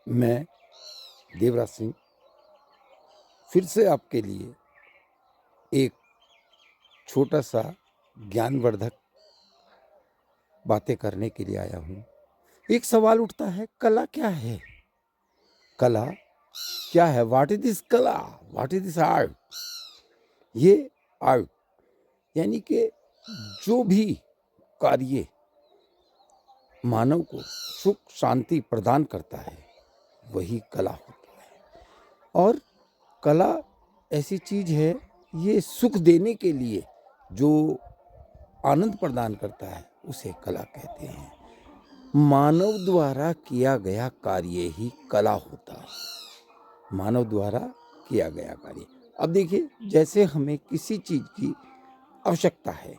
मैं देवराज सिंह फिर से आपके लिए एक छोटा सा ज्ञानवर्धक बातें करने के लिए आया हूँ। एक सवाल उठता है, कला क्या है? कला क्या है? व्हाट इज दिस कला? What is this art? ये आर्ट यानी कि जो भी कार्य मानव को सुख शांति प्रदान करता है वही कला होता है। और कला ऐसी चीज है, ये सुख देने के लिए जो आनंद प्रदान करता है उसे कला कहते हैं। मानव द्वारा किया गया कार्य ही कला होता है। मानव द्वारा किया गया कार्य। अब देखिए, जैसे हमें किसी चीज की आवश्यकता है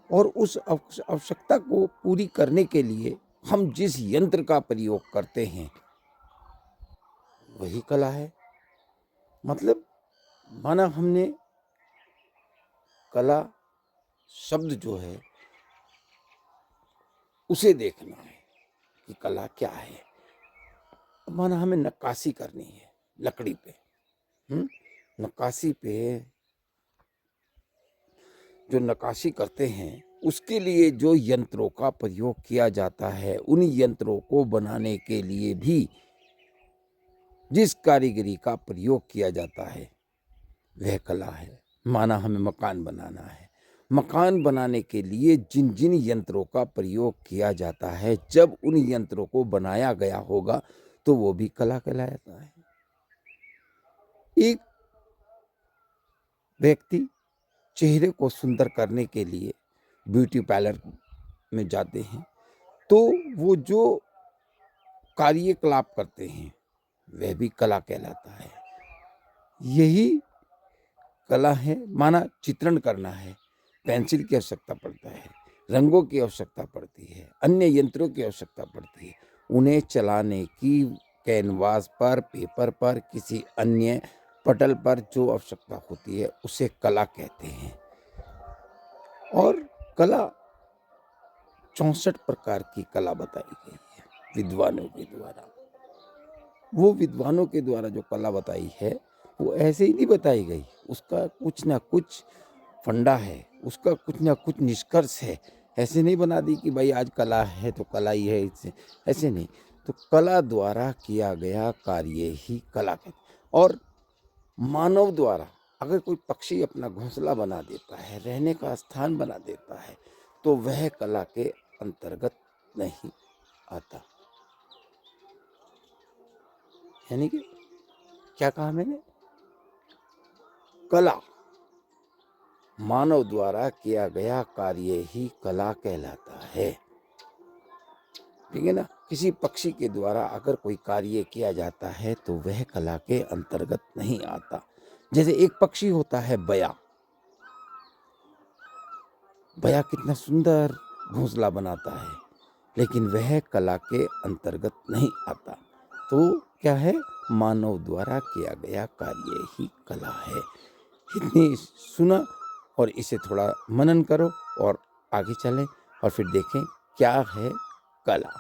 और उस आवश्यकता को पूरी करने के लिए हम जिस यंत्र का प्रयोग करते हैं वही कला है। मतलब माना हमने कला शब्द जो है उसे देखना है कि कला क्या है। माना हमें नक्काशी करनी है लकड़ी पे, नक्काशी पे जो नक्काशी करते हैं उसके लिए जो यंत्रों का प्रयोग किया जाता है, उन यंत्रों को बनाने के लिए भी जिस कारीगरी का प्रयोग किया जाता है वह कला है। माना हमें मकान बनाना है, मकान बनाने के लिए जिन जिन यंत्रों का प्रयोग किया जाता है, जब उन यंत्रों को बनाया गया होगा तो वो भी कला कहलाता है। एक व्यक्ति चेहरे को सुंदर करने के लिए ब्यूटी पार्लर में जाते हैं तो वो जो कार्यकलाप करते हैं वह भी कला कहलाता है। यही कला है। माना चित्रण करना है, पेंसिल की आवश्यकता पड़ता है, रंगों की आवश्यकता पड़ती है, अन्य यंत्रों की आवश्यकता पड़ती है। उन्हें चलाने की कैनवास पर, पेपर पर, किसी अन्य पटल पर जो आवश्यकता होती है उसे कला कहते हैं। और कला 64 प्रकार की कला बताई गई है विद्वानों के द्वारा। वो विद्वानों के द्वारा जो कला बताई है वो ऐसे ही नहीं बताई गई, उसका कुछ ना कुछ फंडा है, उसका कुछ ना कुछ निष्कर्ष है। ऐसे नहीं बना दी कि भाई आज कला है तो कला ही है, इससे ऐसे नहीं। तो कला द्वारा किया गया कार्य ही कला कहते। और मानव द्वारा अगर कोई पक्षी अपना घोंसला बना देता है, रहने का स्थान बना देता है, तो वह कला के अंतर्गत नहीं आता। यानी कि क्या कहा मैंने? कला मानव द्वारा किया गया कार्य ही कला कहलाता है। ठीक है ना? किसी पक्षी के द्वारा अगर कोई कार्य किया जाता है तो वह कला के अंतर्गत नहीं आता। जैसे एक पक्षी होता है बया। बया कितना सुंदर घोंसला बनाता है, लेकिन वह कला के अंतर्गत नहीं आता। तो क्या है? मानव द्वारा किया गया कार्य ही कला है। इतनी सुना और इसे थोड़ा मनन करो और आगे चलें और फिर देखें क्या है कला।